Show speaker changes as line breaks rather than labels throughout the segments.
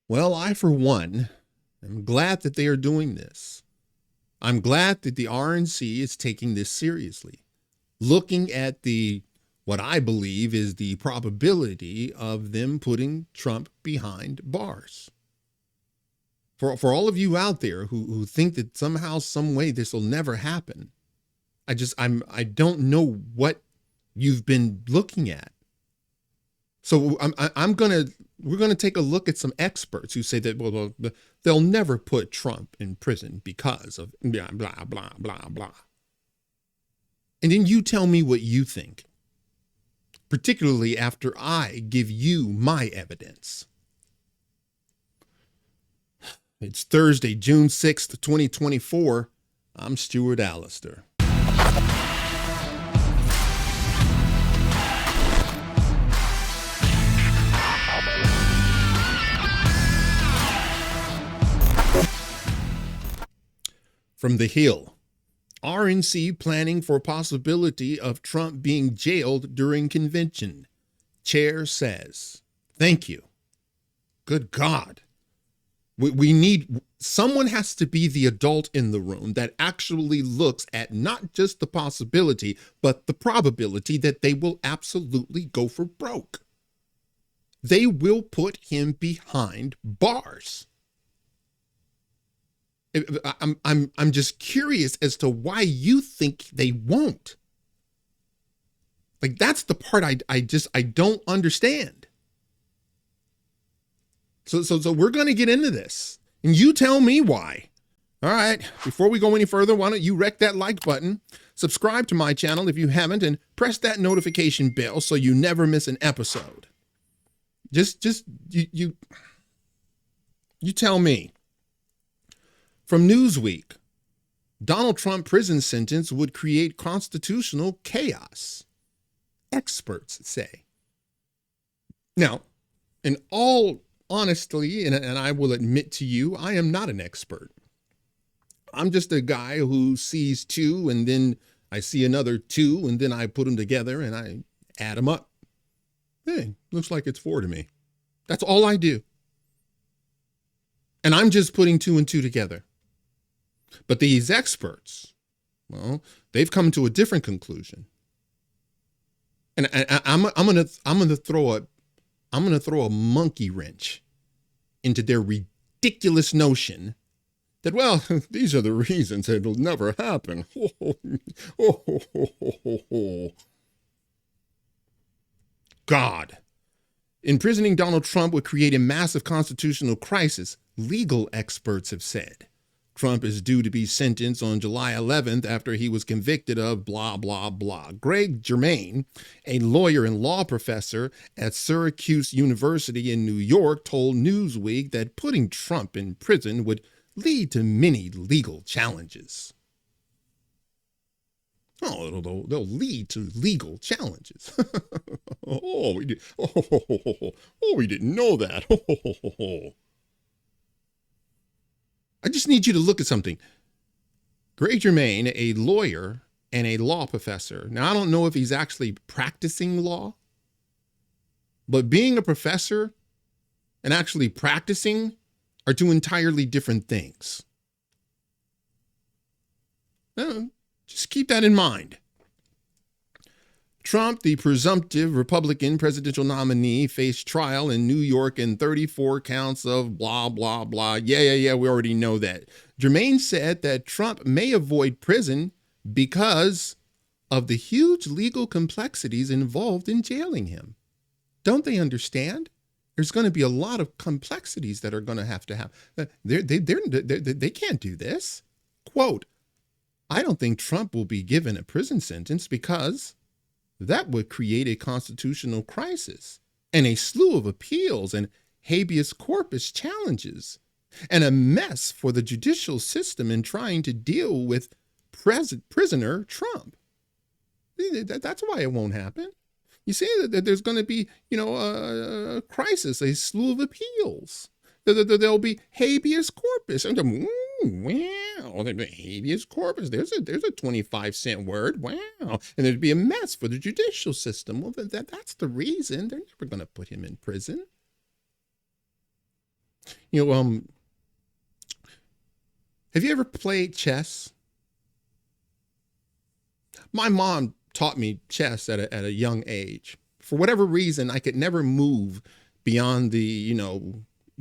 Well, I, for one, am glad that they are doing this. I'm glad that the RNC is taking this seriously, looking at the what I believe is the probability of them putting Trump behind bars. For all of you out there who think that somehow, some way this will never happen, I don't know what you've been looking at. So we're gonna take a look at some experts who say that they'll never put Trump in prison because of blah blah blah blah blah. And then you tell me what you think, particularly after I give you my evidence. It's Thursday, June 6th, 2024. I'm Stuart Allister. From the Hill, RNC planning for possibility of Trump being jailed during convention. Chair says, thank you. Good God. We need, someone has to be the adult in the room that actually looks at not just the possibility, but the probability that they will absolutely go for broke. They will put him behind bars. I'm just curious as to why you think they won't. Like, that's the part I don't understand. So we're going to get into this, and you tell me why. All right, before we go any further, why don't you wreck that like button, subscribe to my channel if you haven't, and press that notification bell so you never miss an episode. You tell me. From Newsweek, Donald Trump prison sentence would create constitutional chaos, experts say. Now, in all honesty, and I will admit to you, I am not an expert. I'm just a guy who sees two, and then I see another two, and then I put them together and I add them up. Hey, looks like it's four to me. That's all I do. And I'm just putting two and two together. But these experts, well, they've come to a different conclusion. And I'm gonna throw a monkey wrench into their ridiculous notion that, well, these are the reasons it'll never happen. God. Imprisoning Donald Trump would create a massive constitutional crisis, legal experts have said. Trump is due to be sentenced on July 11th after he was convicted of blah, blah, blah. Greg Germain, a lawyer and law professor at Syracuse University in New York, told Newsweek that putting Trump in prison would lead to many legal challenges. Oh, they'll lead to legal challenges. We didn't know that. I just need you to look at something. Greg Germain, a lawyer and a law professor. Now, I don't know if he's actually practicing law, but being a professor and actually practicing are two entirely different things. Just keep that in mind. Trump, the presumptive Republican presidential nominee, faced trial in New York in 34 counts of blah, blah, blah. Yeah, we already know that. Germain said that Trump may avoid prison because of the huge legal complexities involved in jailing him. Don't they understand? There's going to be a lot of complexities that are going to have. They can't do this. Quote, I don't think Trump will be given a prison sentence because that would create a constitutional crisis and a slew of appeals and habeas corpus challenges and a mess for the judicial system in trying to deal with prisoner Trump. That's why it won't happen. You see that there's going to be, a crisis, a slew of appeals. There'll be habeas corpus. Wow, habeas corpus. There's a 25-cent word. Wow, and there'd be a mess for the judicial system. Well, that's the reason they're never going to put him in prison. You know, have you ever played chess? My mom taught me chess at a young age. For whatever reason, I could never move beyond the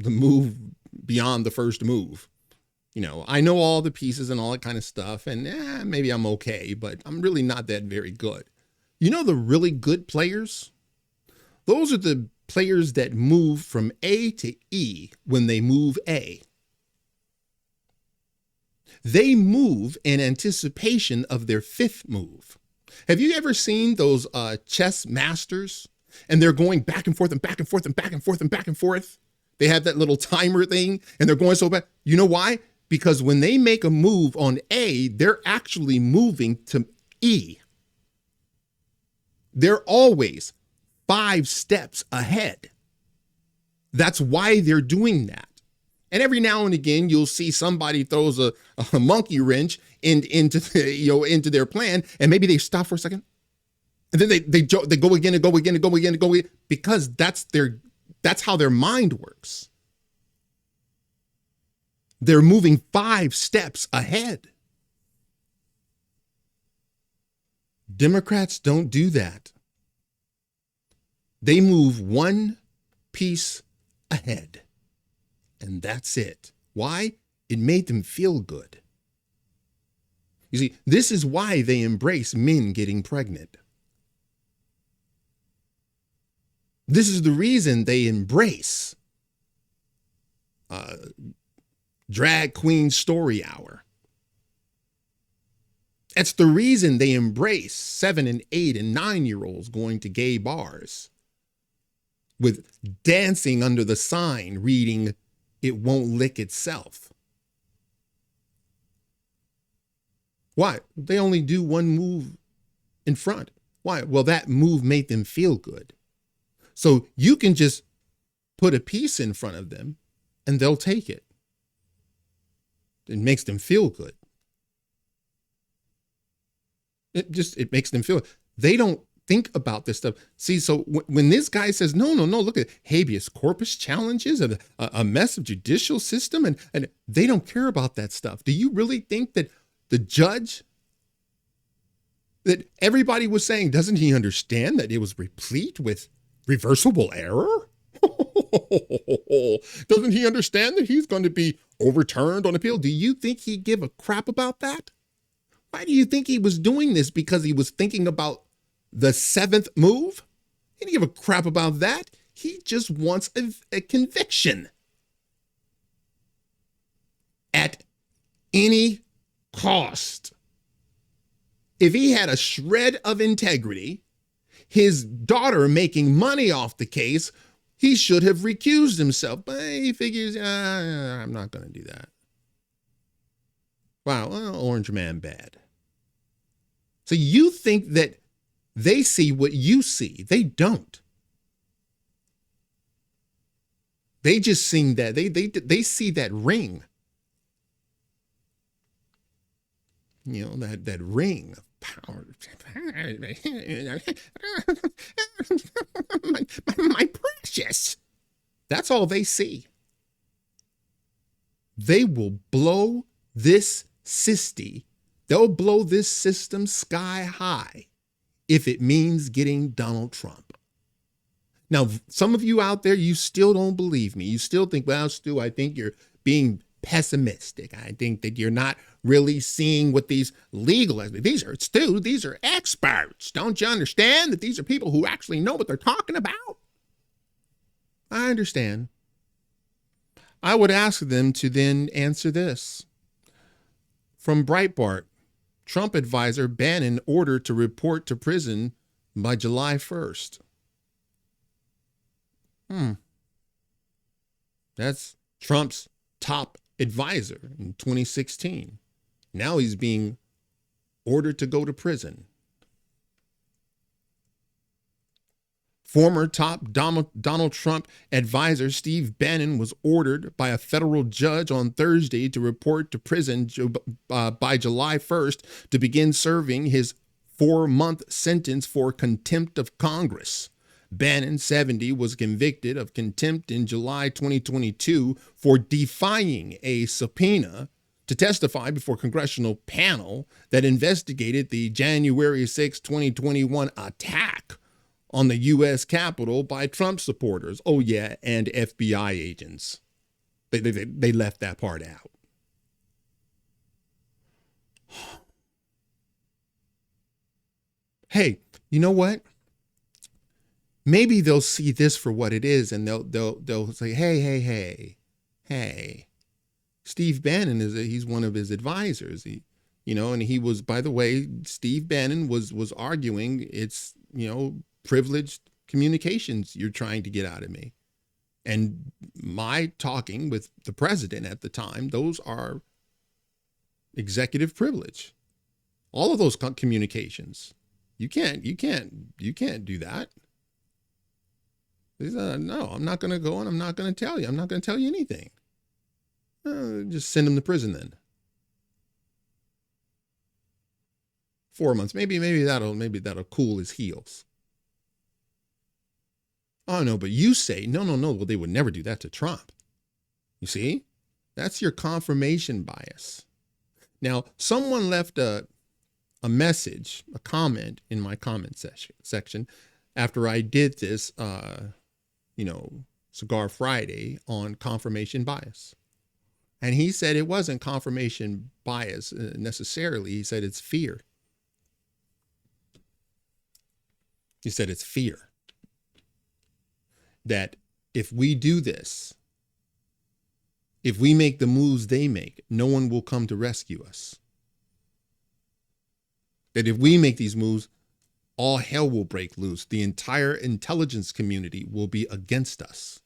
move beyond the first move. I know all the pieces and all that kind of stuff, and maybe I'm okay, but I'm really not that very good. The really good players? Those are the players that move from A to E when they move A. They move in anticipation of their fifth move. Have you ever seen those chess masters? And they're going back and forth and back and forth and back and forth and back and forth. They have that little timer thing and they're going so back. You know why? Because when they make a move on A, they're actually moving to E. They're always 5 steps ahead. That's why they're doing that. And every now and again, you'll see somebody throws a monkey wrench into their plan, and maybe they stop for a second, and then they go again and go again and go again and go again, because that's how their mind works. They're moving 5 steps ahead. Democrats don't do that. They move 1 piece ahead. And that's it. Why? It made them feel good. You see, this is why they embrace men getting pregnant. This is the reason they embrace drag queen story hour. It's the reason they embrace 7 and 8 and 9-year-olds going to gay bars with dancing under the sign reading, "It won't lick itself." Why? They only do 1 move in front. Why? Well, that move made them feel good. So you can just put a piece in front of them and they'll take it. It makes them feel good. It makes them feel. They don't think about this stuff. See, so when this guy says, no, look at habeas corpus challenges and a mess of judicial system, and they don't care about that stuff. Do you really think that the judge, that everybody was saying, doesn't he understand that it was replete with reversible error? Doesn't he understand that he's going to be overturned on appeal? Do you think he'd give a crap about that? Why do you think he was doing this? Because he was thinking about the 7th move? He didn't give a crap about that. He just wants a conviction. At any cost. If he had a shred of integrity, his daughter making money off the case, he should have recused himself. But he figures, I'm not going to do that. Wow, well, Orange Man bad. So you think that they see what you see. They don't. They just see that. They see that ring. That ring of power. my precious. That's all they see. They will blow this they'll blow this system sky high if it means getting Donald Trump. Now, some of you out there, you still don't believe me. You still think, well, Stu, I think you're being pessimistic. I think that you're not really seeing what these legal, these are experts. Don't you understand that these are people who actually know what they're talking about? I understand. I would ask them to then answer this. From Breitbart, Trump advisor Bannon ordered to report to prison by July 1st. That's Trump's top advisor in 2016. Now he's being ordered to go to prison. Former top Donald Trump advisor Steve Bannon was ordered by a federal judge on Thursday to report to prison by July 1st to begin serving his 4-month sentence for contempt of Congress. Bannon, 70, was convicted of contempt in July 2022 for defying a subpoena to testify before a congressional panel that investigated the January 6, 2021 attack on the U.S. Capitol by Trump supporters. Oh, yeah, and FBI agents. They left that part out. Hey, you know what? Maybe they'll see this for what it is, and they'll say, hey. Steve Bannon he's one of his advisors. And he was, by the way, Steve Bannon was arguing it's, privileged communications you're trying to get out of me. And my talking with the president at the time, those are executive privilege. All of those communications. You can't do that. He said, no, I'm not going to go and I'm not going to tell you. I'm not going to tell you anything. Just send him to prison then. 4 months. Maybe that'll cool his heels. Oh, no, but you say, no. Well, they would never do that to Trump. You see? That's your confirmation bias. Now, someone left a message, a comment in my comment section after I did this, Cigar Friday on confirmation bias. And he said it wasn't confirmation bias necessarily. He said it's fear. He said it's fear. That if we do this, if we make the moves they make, no one will come to rescue us. That if we make these moves, all hell will break loose. The entire intelligence community will be against us.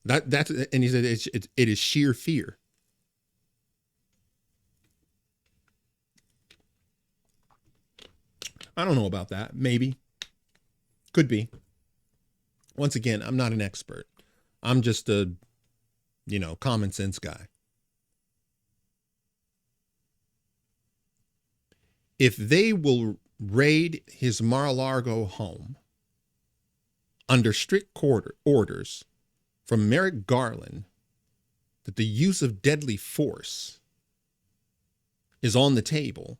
That's and he said it is sheer fear. I don't know about that. Maybe. Could be. Once again, I'm not an expert. I'm just a, common sense guy. If they will raid his Mar-a-Lago home under strict orders from Merrick Garland that the use of deadly force is on the table,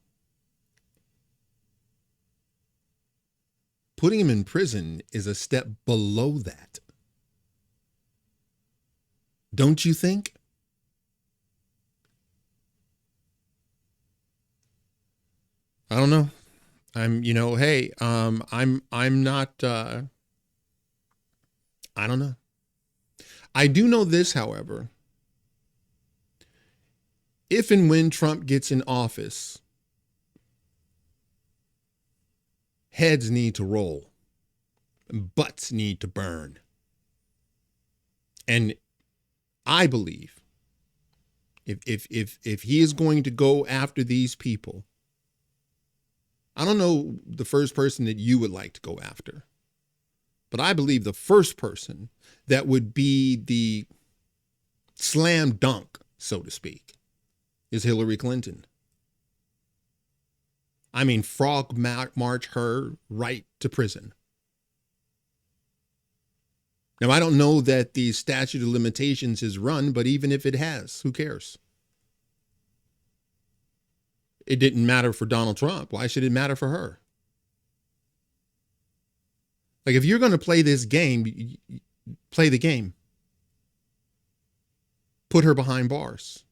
putting him in prison is a step below that. Don't you think? I don't know. I'm not, I don't know. I do know this, however. If and when Trump gets in office, heads need to roll and butts need to burn. And I believe if he is going to go after these people, I don't know the first person that you would like to go after, but I believe the first person that would be the slam dunk, so to speak, is Hillary Clinton. I mean, frog march her right to prison. Now, I don't know that the statute of limitations is run, but even if it has, who cares? It didn't matter for Donald Trump. Why should it matter for her? Like, if you're going to play this game, play the game. Put her behind bars.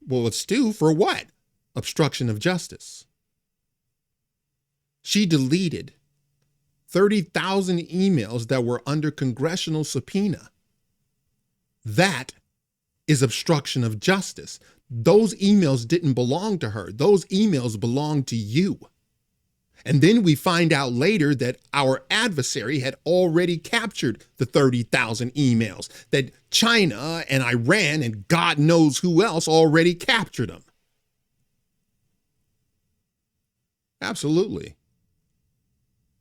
Well, it's due for what? Obstruction of justice. She deleted 30,000 emails that were under congressional subpoena. That is obstruction of justice. Those emails didn't belong to her. Those emails belong to you. And then we find out later that our adversary had already captured the 30,000 emails, that China and Iran and God knows who else already captured them. Absolutely.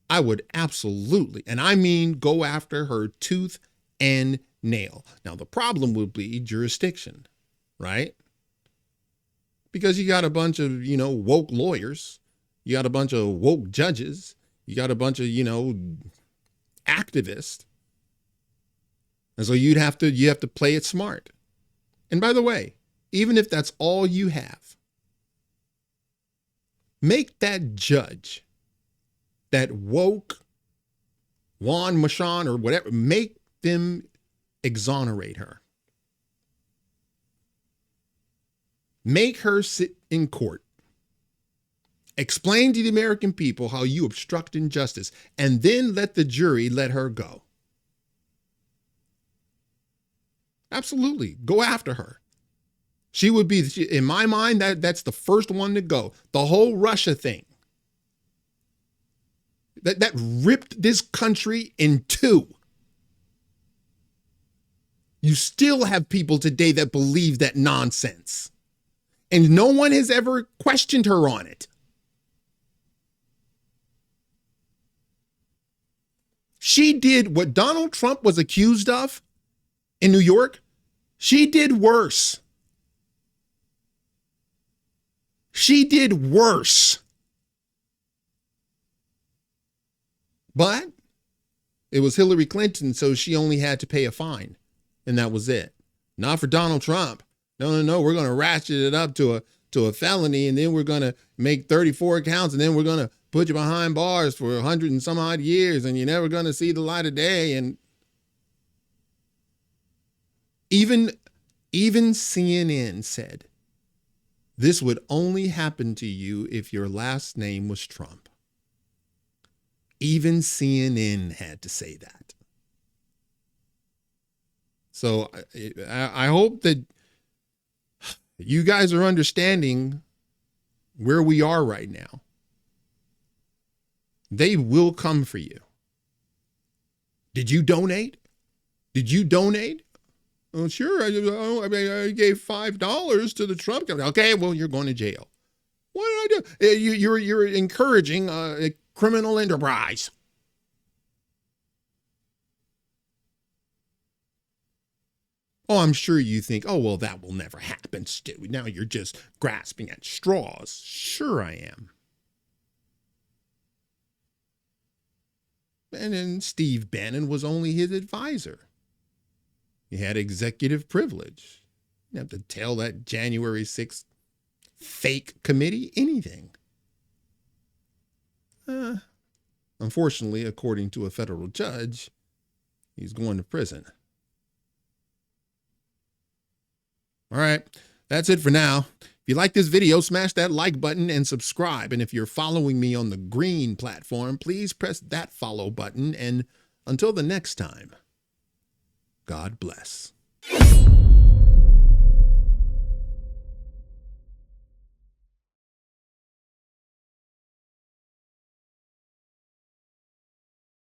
I would absolutely, and I mean go after her tooth and nail. Now, the problem would be jurisdiction, right? Because you got a bunch of, woke lawyers You got a bunch of woke judges. You got a bunch of, activists. And so you have to play it smart. And by the way, even if that's all you have, make that judge, that woke Juan Machon or whatever, make them exonerate her. Make her sit in court. Explain to the American people how you obstructed justice, and then let the jury let her go. Absolutely. Go after her. She would be, in my mind, that's the first one to go. The whole Russia thing. That ripped this country in two. You still have people today that believe that nonsense. And no one has ever questioned her on it. She did what Donald Trump was accused of in New York. She did worse. She did worse. But it was Hillary Clinton, so she only had to pay a fine. And that was it. Not for Donald Trump. No. We're going to ratchet it up to a felony, and then we're going to make 34 counts, and then we're going to put you behind bars for 100 and some odd years, and you're never going to see the light of day. And even CNN said this would only happen to you if your last name was Trump. Even CNN had to say that. So I hope that you guys are understanding where we are right now. They will come for you. Did you donate? Oh, sure. I gave $5 to the Trump company. Okay, well, you're going to jail. What did I do? You're encouraging a criminal enterprise. Oh, I'm sure you think, oh, well, that will never happen, Stu. Now you're just grasping at straws. Sure I am. And then Steve Bannon was only his advisor. He had executive privilege. You didn't have to tell that January 6th fake committee anything. Unfortunately, according to a federal judge, he's going to prison. All right, that's it for now. If you like this video, smash that like button and subscribe. And if you're following me on the green platform, please press that follow button. And until the next time, God bless.